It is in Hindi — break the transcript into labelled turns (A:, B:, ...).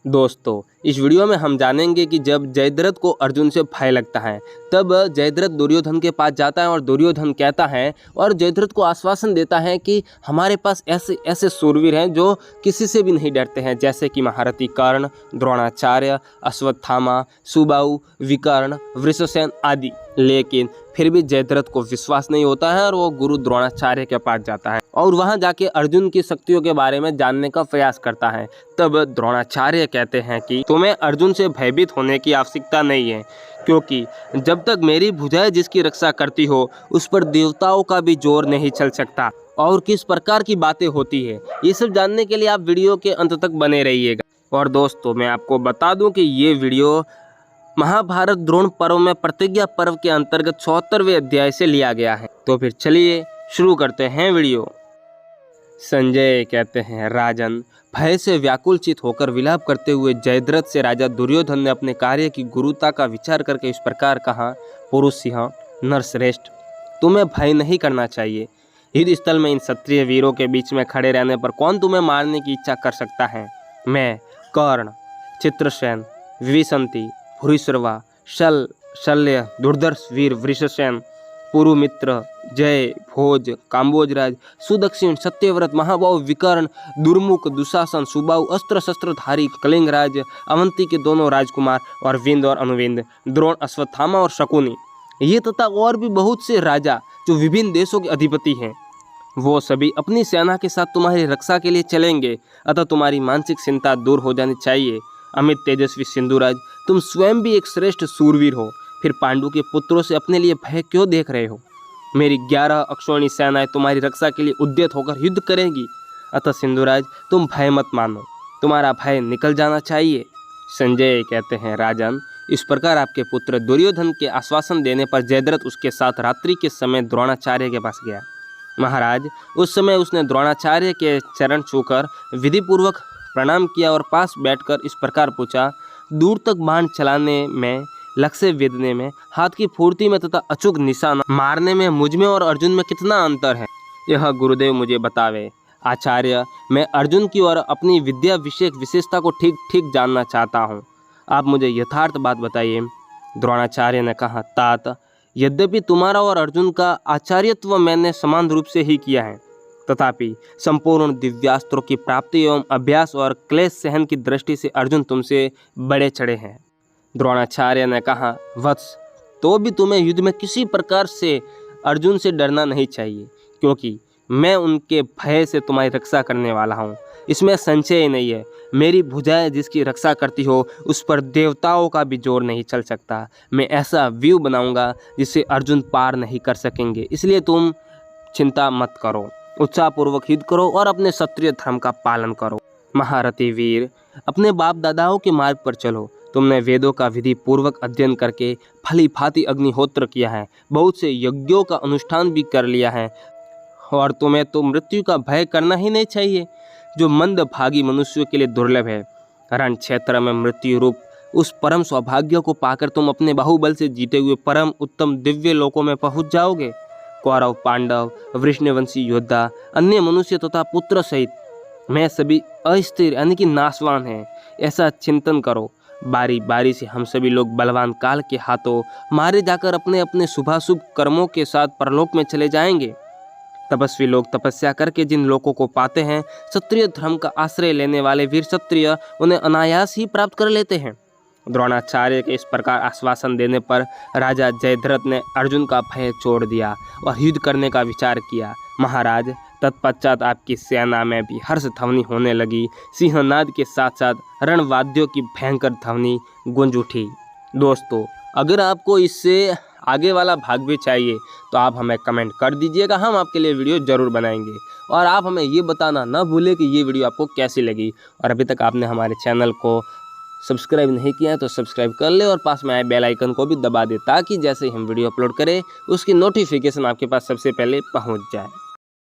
A: दोस्तों, इस वीडियो में हम जानेंगे कि जब जयद्रथ को अर्जुन से भय लगता है तब जयद्रथ दुर्योधन के पास जाता है और दुर्योधन कहता है और जयद्रथ को आश्वासन देता है कि हमारे पास ऐसे ऐसे सूरवीर हैं जो किसी से भी नहीं डरते हैं, जैसे कि महारथी कर्ण, द्रोणाचार्य, अश्वत्थामा, सुबाहु, विकर्ण, वृषसेन आदि। लेकिन फिर भी जयद्रथ को विश्वास नहीं होता है और वो गुरु द्रोणाचार्य के पास जाता है और वहां जाके अर्जुन की शक्तियों के बारे में जानने का प्रयास करता है। तब द्रोणाचार्य कहते हैं कि तुम्हें अर्जुन से भयभीत होने की आवश्यकता नहीं है, क्योंकि जब तक मेरी भुजाएं जिसकी रक्षा करती हो उस पर देवताओं का भी जोर नहीं चल सकता। और किस प्रकार की बातें होती है ये सब जानने के लिए आप वीडियो के अंत तक बने रहिएगा। और दोस्तों, मैं आपको बता दूं कि ये वीडियो महाभारत द्रोण पर्व में प्रतिज्ञा पर्व के अंतर्गत 74वें अध्याय से लिया गया है। तो फिर चलिए शुरू करते हैं वीडियो। संजय कहते हैं, राजन, भय से व्याकुलचित होकर विलाप करते हुए जयद्रथ से राजा दुर्योधन ने अपने कार्य की गुरुता का विचार करके इस प्रकार कहा, पुरुष सिंह, नरश्रेष्ठ, तुम्हें भय नहीं करना चाहिए। युद्ध स्थल में इन क्षत्रिय वीरों के बीच में खड़े रहने पर कौन तुम्हें मारने की इच्छा कर सकता है। मैं कर्ण, चित्रसेन, विविशंति, भूरिश्रवा, शल्य, दुर्धर्ष वीर वृषसेन, पुरुमित्र, जय, भोज, काम्बोजराज, सुदक्षिण, सत्यव्रत, महाबाहु विकर्ण, दुर्मुख, दुशासन, सुबाहु, अस्त्र शस्त्रधारी, कलिंगराज, अवंती के दोनों राजकुमार और विंद और अनुविंद, द्रोण, अश्वत्थामा और शकुनी, ये तथा और भी बहुत से राजा जो विभिन्न देशों के अधिपति हैं, वो सभी अपनी सेना के साथ तुम्हारी रक्षा के लिए चलेंगे। अतः तुम्हारी मानसिक चिंता दूर हो जानी चाहिए। अमित तेजस्वी सिंधुराज, तुम स्वयं भी एक श्रेष्ठ सूरवीर हो, फिर पांडु के पुत्रों से अपने लिए भय क्यों देख रहे हो। मेरी 11 अक्षौणी सेनाएं तुम्हारी रक्षा के लिए उद्यत होकर युद्ध करेंगी। अतः सिंधुराज, तुम भय मत मानो, तुम्हारा भय निकल जाना चाहिए। संजय कहते हैं, राजन, इस प्रकार आपके पुत्र दुर्योधन के आश्वासन देने पर जयद्रथ उसके साथ रात्रि के समय द्रोणाचार्य के पास गया। महाराज, उस समय उसने द्रोणाचार्य के चरण छूकर विधिपूर्वक प्रणाम किया और पास बैठकर इस प्रकार पूछा, दूर तक बाण चलाने में, लक्ष्य वेधने में, हाथ की फुर्ती में तथा अचूक निशाना मारने में मुझ में और अर्जुन में कितना अंतर है, यह गुरुदेव मुझे बतावे। आचार्य, मैं अर्जुन की और अपनी विद्या विषयक विशेषता को ठीक ठीक जानना चाहता हूँ, आप मुझे यथार्थ बात बताइए। द्रोणाचार्य ने कहा, तात, यद्यपि तुम्हारा और अर्जुन का आचार्यत्व मैंने समान रूप से ही किया है, तथापि संपूर्ण दिव्यास्त्रों की प्राप्ति एवं अभ्यास और क्लेश सहन की दृष्टि से अर्जुन तुमसे बड़े चढ़े हैं। द्रोणाचार्य ने कहा, वत्स, तो भी तुम्हें युद्ध में किसी प्रकार से अर्जुन से डरना नहीं चाहिए, क्योंकि मैं उनके भय से तुम्हारी रक्षा करने वाला हूँ, इसमें संशय नहीं है। मेरी भुजाएं जिसकी रक्षा करती हो उस पर देवताओं का भी जोर नहीं चल सकता। मैं ऐसा व्यू बनाऊंगा जिसे अर्जुन पार नहीं कर सकेंगे, इसलिए तुम चिंता मत करो, उत्साहपूर्वक युद्ध करो और अपने क्षत्रिय धर्म का पालन करो। महारथी वीर, अपने बाप दादाओं के मार्ग पर चलो। तुमने वेदों का विधि पूर्वक अध्ययन करके भली भांति अग्निहोत्र किया है, बहुत से यज्ञों का अनुष्ठान भी कर लिया है, और तुम्हें तो मृत्यु का भय करना ही नहीं चाहिए, जो मंद भागी मनुष्यों के लिए दुर्लभ है। रण क्षेत्र में मृत्यु रूप उस परम सौभाग्य को पाकर तुम अपने बाहुबल से जीते हुए परम उत्तम दिव्य लोकों में पहुंच जाओगे। कौरव, पांडव, वृष्णवंशी योद्धा, अन्य मनुष्य तथा पुत्र सहित मैं सभी अस्थिर यानी कि नाशवान हैं, ऐसा चिंतन करो। बारी बारी से हम सभी लोग बलवान काल के हाथों मारे जाकर अपने अपने शुभाशुभ कर्मों के साथ परलोक में चले जाएंगे। तपस्वी लोग तपस्या करके जिन लोकों को पाते हैं, क्षत्रिय धर्म का आश्रय लेने वाले वीर क्षत्रिय उन्हें अनायास ही प्राप्त कर लेते हैं। द्रोणाचार्य के इस प्रकार आश्वासन देने पर राजा जयद्रथ ने अर्जुन का भय छोड़ दिया और युद्ध करने का विचार किया। महाराज, तत्पश्चात आपकी सेना में भी हर्ष ध्वनि होने लगी। सिंहनाद के साथ साथ रणवाद्यों की भयंकर ध्वनि गूंज उठी। दोस्तों, अगर आपको इससे आगे वाला भाग भी चाहिए तो आप हमें कमेंट कर दीजिएगा, हम आपके लिए वीडियो ज़रूर बनाएंगे। और आप हमें ये बताना ना भूलें कि ये वीडियो आपको कैसी लगी। और अभी तक आपने हमारे चैनल को सब्सक्राइब नहीं किया है तो सब्सक्राइब कर ले और पास में आए बेल आइकन को भी दबा दे, ताकि जैसे ही हम वीडियो अपलोड करें उसकी नोटिफिकेशन आपके पास सबसे पहले पहुंच जाए।